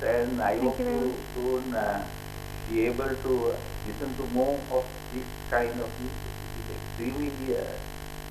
and I Thank hope you very to much. soon be able to listen to more of this kind of music. It is extremely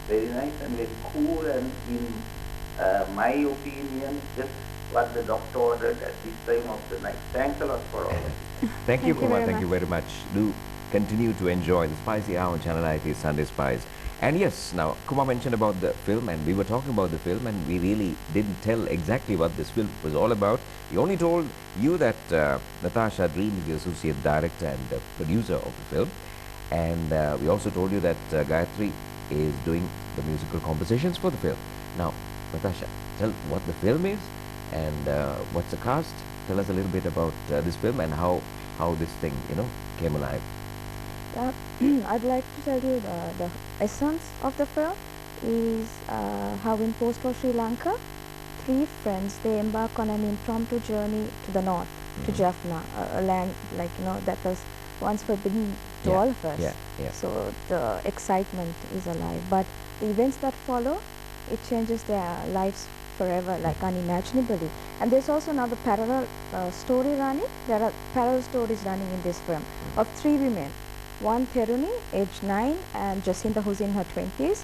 very nice and very cool, and in my opinion, just what the doctor ordered at this time of the night. Thanks a lot for all of it. Thank you, Thank you Kumar. very Thank much. you very much. Do continue to enjoy the Spicy Hour on Channel IT's Sunday Spice. And yes, now Kumar mentioned about the film, and we were talking about the film, and we really didn't tell exactly what this film was all about. We only told you that Natasha Dream is the associate director and producer of the film, and we also told you that Gayatri is doing the musical compositions for the film. Now, Natasha, tell what the film is and what's the cast. Tell us a little bit about this film and how this thing came alive. Yeah, I'd like to tell you the essence of the film is how in post-war Sri Lanka, three friends, they embark on an impromptu journey to the north, to Jaffna, a land that was once forbidden to all of us. Yeah, yeah. So the excitement is alive. But the events that follow, it changes their lives forever, like unimaginably. And there's also another parallel story running. There are parallel stories running in this film of three women. One Theruni, age 9, and Jacinta, who's in her 20s,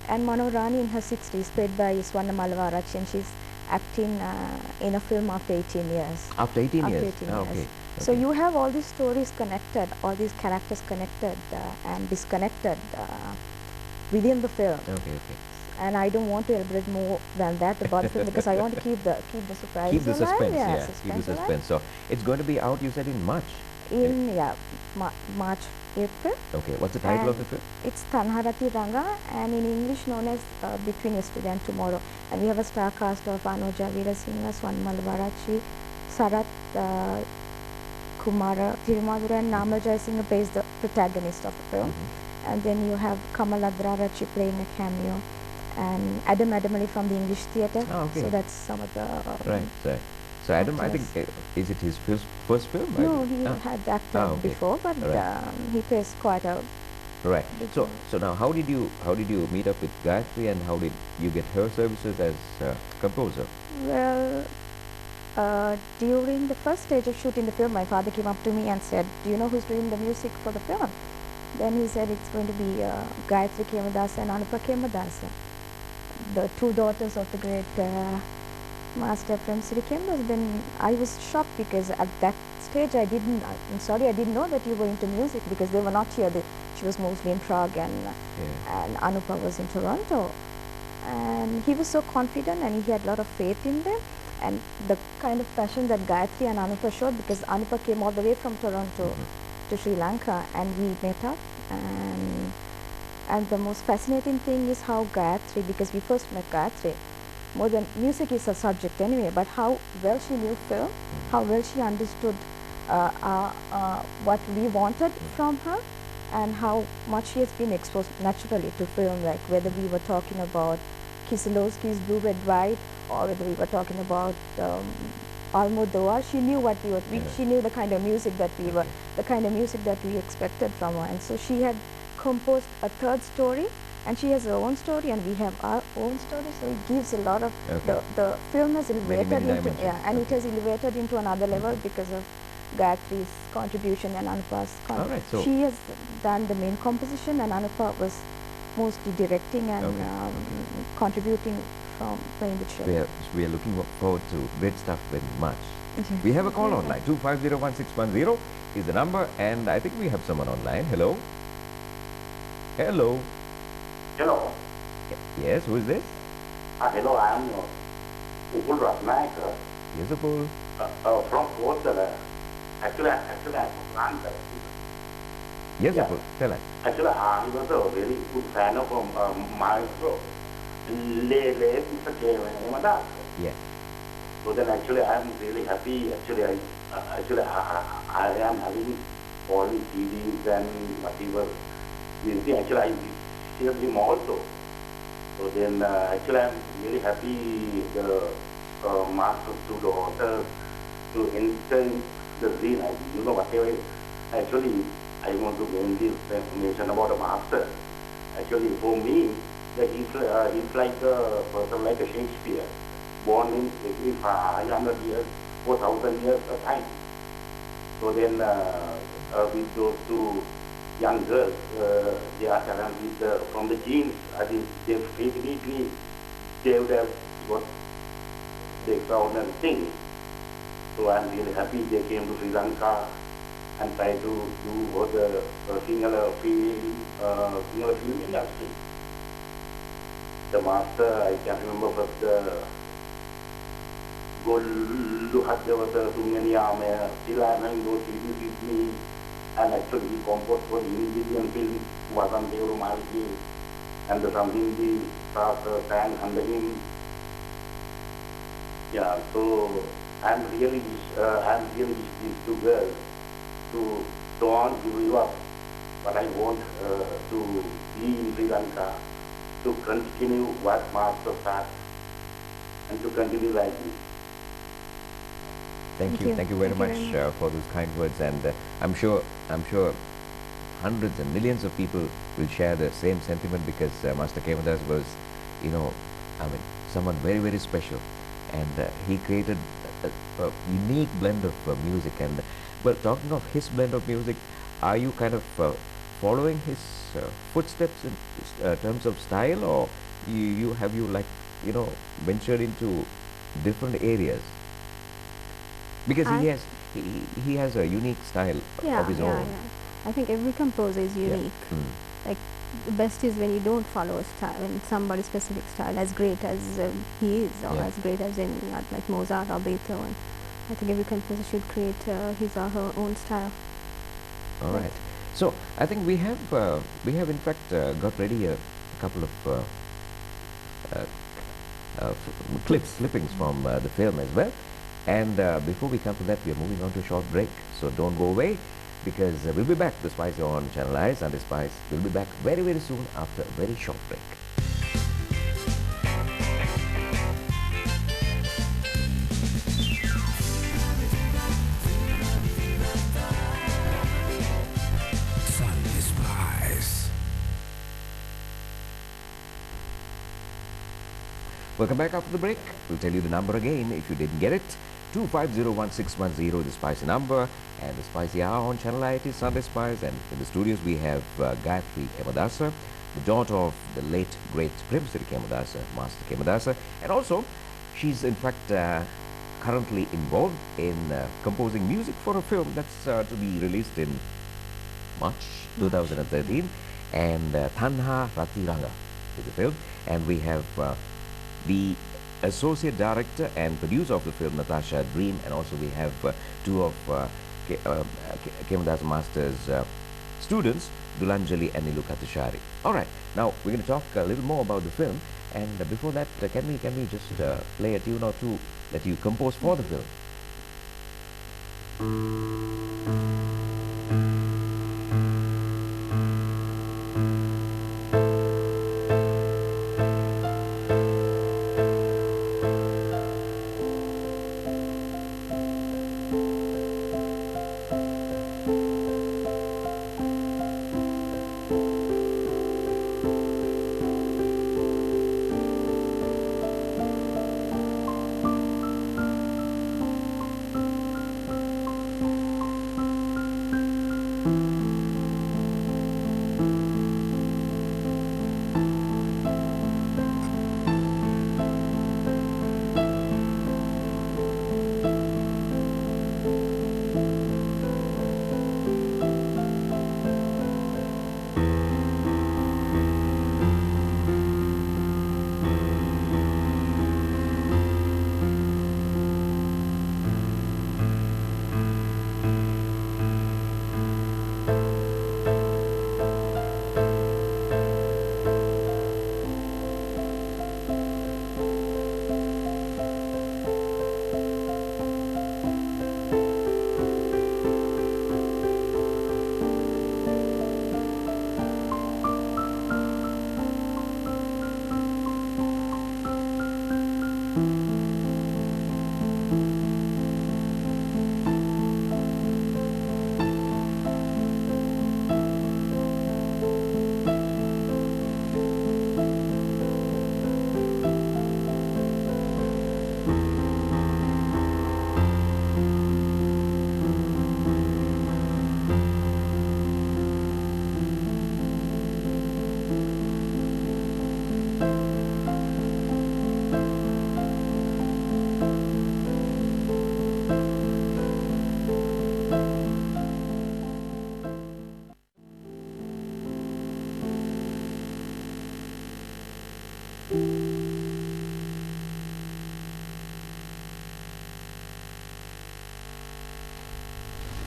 and Manorani in her 60s, played by Swarna Malavarachi, and she's acting in a film after 18 years. After 18 After years? 18 Ah, years. okay. So Okay. you have all these stories connected, all these characters connected and disconnected within the film. Okay, okay. And I don't want to elaborate more than that about the film because I want to keep the surprise Keep the alive. suspense, Yeah, yeah. Keep the alive. suspense. So it's going to be out, you said, in March. In March, April. Okay, what's the title of the film? It's Thanha Rathi Ranga, and in English known as Between Yesterday and Tomorrow. And we have a star cast of Anuja Veerasinghe, Swarna Malavarachi, Sarath Kumara Thirumadura, and Namal Jayasinghe plays the protagonist of the film. And then you have Kamal Adrarachi playing a cameo, and Adam Adamali from the English theatre. Oh, okay. So that's some of the Right, right. So Adam, I think, is it his first film? No, he had acted okay. before, but Right. he plays quite a Right. big So, role. so now, how did you meet up with Gayatri, and how did you get her services as composer? Well, during the first stage of shooting the film, my father came up to me and said, "Do you know who's doing the music for the film?" Then he said it's going to be Gayatri Kemadasa and Anupa Kemadasa, the two daughters of the great master from Sri Kemadasa. Then I was shocked because at that stage I'm sorry, I didn't know that you were into music because they were not here. She was mostly in Prague and Anupa was in Toronto. And he was so confident and he had a lot of faith in them. And the kind of passion that Gayatri and Anupa showed, because Anupa came all the way from Toronto to Sri Lanka, and we met up. And the most fascinating thing is how Gayatri, because we first met Gayatri, more than music is a subject anyway, but how well she knew film, how well she understood what we wanted from her, and how much she has been exposed naturally to film, like whether we were talking about Kieslowski's Blue, Red, White, or whether we were talking about Almodovar. She knew what we were. She knew the kind of music that we were, the kind of music that we expected from her. And so she had composed a third story, and she has her own story, and we have our own story. So it gives a lot of the film has elevated many into dimensions. and it has elevated into another level because of Gayatri's contribution and Anupa's All right, so she has done the main composition, and Anupa was mostly directing and contributing from playing the show. we are looking forward to great stuff in March. We have a call online. 2501610 is the number, and I think we have someone online. Hello. Hello. Hello. Yes, who is this? Hello, I am Upul Ratnayaka Yes, Apul. from Kotala. Actually, I'm from Yes, Yeah. Apul. Tell us. Actually, I was a very good fan of my show. Yes. So then actually I am really happy. Actually I am having all the CDs and whatever. Actually I hear him also. So then actually I am really happy the master to daughter to enter the scene. You know whatever. Actually I want to mainly mention about the master. Actually for me, that he's like a person like a Shakespeare, born in 8500 years 4,000 years of time. So then with those two young girls, they are talented from the genes. I think they definitely they would have got the extraordinary thing. So I'm really happy they came to Sri Lanka and try to do what the Sinhala film industry. The master, I can remember first the Gollu Hadjavata Sunganyama, Silanan go with me, and actually he composed for the Indian film, Vasan Devarumalki, and the some Hindi stars sang under him. Yeah, so I'm really these two girls to don't give up, but I want to be in Sri Lanka, to continue what master started, and to continue like this. Thank you very much for those kind words, and I'm sure hundreds and millions of people will share the same sentiment, because Master Kemadas was, you know, I mean, someone very, very special, and he created a unique blend of music. And but talking of his blend of music, are you kind of following his footsteps in terms of style, or have you like, you know, ventured into different areas? Because he has a unique style of his own. I think every composer is unique. Like the best is when you don't follow a style, in somebody's specific style, as great as he is, or as great as in like Mozart or Beethoven. I think every composer should create his or her own style. All right. So I think we have in fact got ready a couple of clippings from the film as well. And before we come to that, we are moving on to a short break. So don't go away, because we'll be back. The Spice on Channel I, Sunday Spice. We'll be back very, very soon after a very short break. Sunday Spice. Welcome back after the break. We'll tell you the number again if you didn't get it. 2501610, the Spicy number, and the Spicy Hour on Channel I, it is Sunday Spice. And in the studios we have Gayatri Kemadasa, the daughter of the late great Premsiri Kemadasa, Master Kemadasa, and also she's in fact currently involved in composing music for a film that's to be released in March 2013, and Thanha Rathi Ranga is the film. And we have the associate director and producer of the film, Natasha Dream, and also we have two of Kemadas Master's students, Dulanjali and Nilu Katishari. All right, now we're going to talk a little more about the film, and before that, can we just play a tune or two that you composed for the film?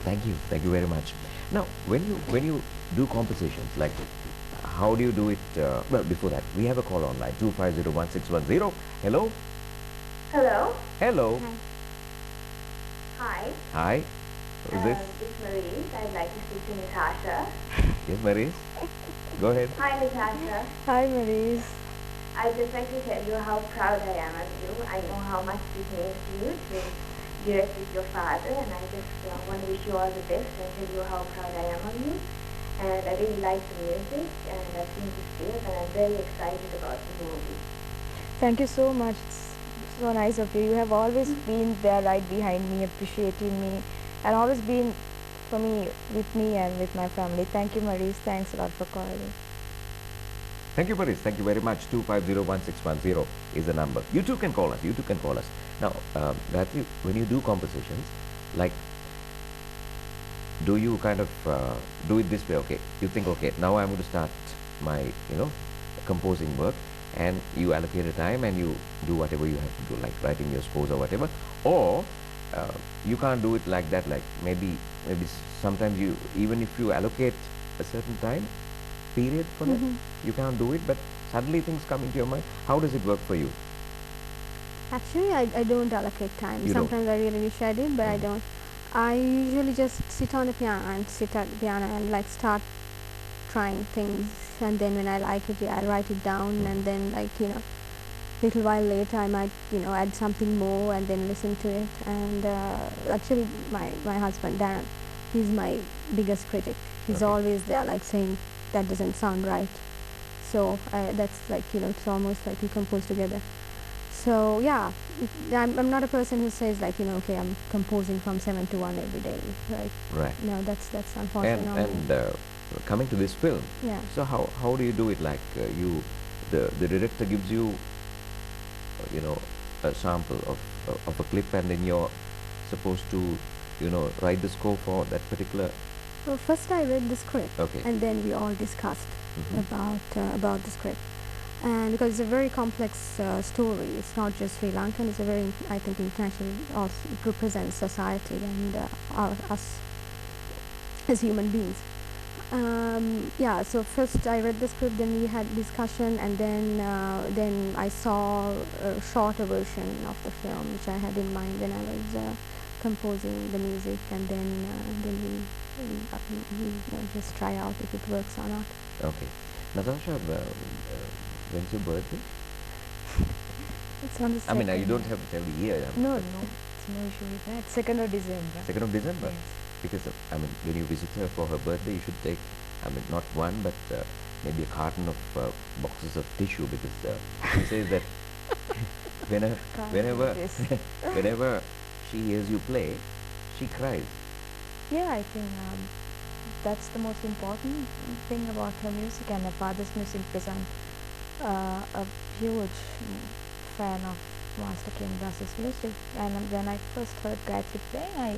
Thank you very much. Now, when you do compositions, like how do you do it? Well, before that, we have a call online 2501610. Hello, Hello. hello, Hi. hi. Who's this? It's Marie. I'd like to speak to Natasha. Yes, Marie. Go ahead. Hi, Natasha. Hi, Maurice. I'd just like to tell you how proud I am of you. I know how much it means to you to direct with your father, and I just want to wish you all the best and tell you how proud I am of you. And I really like the music, and I've seen the script, and I'm very excited about the movie. Thank you so much. It's so nice of you. You have always been there right behind me, appreciating me, and always been for me, with me and with my family. Thank you, Maurice. Thanks a lot for calling. Thank you, Maurice. Thank you very much. 2501610 is the number. You too can call us. You too can call us. Now, Rathi, when you do compositions, like, do you kind of do it this way? Okay, you think, okay, now I'm going to start my, composing work, and you allocate a time and you do whatever you have to do, like writing your scores or whatever, or you can't do it like that. Like maybe sometimes you, even if you allocate a certain time period for that, you can't do it, but suddenly things come into your mind. How does it work for you? Actually, I don't allocate time. You don't? Sometimes I really wish I did, but I don't. I usually just sit on the piano and sit at the piano and like start trying things, and then when I like it, I write it down, and then little while later I might add something more and then listen to it. And actually, my husband Darren, he's my biggest critic. He's Okay. always there, like saying that doesn't sound right. So that's like it's almost like we compose together. So yeah, I'm not a person who says like okay, I'm composing from 7 to 1 every day, right? Right. No, that's unfortunate. And coming to this film, Yeah. so how do you do it? Like the director gives you a sample of a clip, and then you're supposed to write the score for that particular. Well, first I read the script, Okay. and then we all discussed Mhm. about the script. And because it's a very complex story, it's not just Sri Lankan. It's a very, I think, international. Also, it represents society and us as human beings. Yeah. So first I read the script, then we had discussion, and then I saw a shorter version of the film, which I had in mind when I was composing the music, and then we just try out if it works or not. Okay. Natasha, when's your birthday? It's on the I mean, you second. don't have to tell the year. No, it's no issue with that. 2nd of December. 2nd of December. Yes. Because when you visit her for her birthday, you should take, not one, but maybe a carton of boxes of tissue, because she says that whenever Yes. whenever she hears you play, she cries. Yeah, I think that's the most important thing about her music and her father's music, because I'm a huge fan of Master K. Das's music. And when I first heard Gayatri playing, I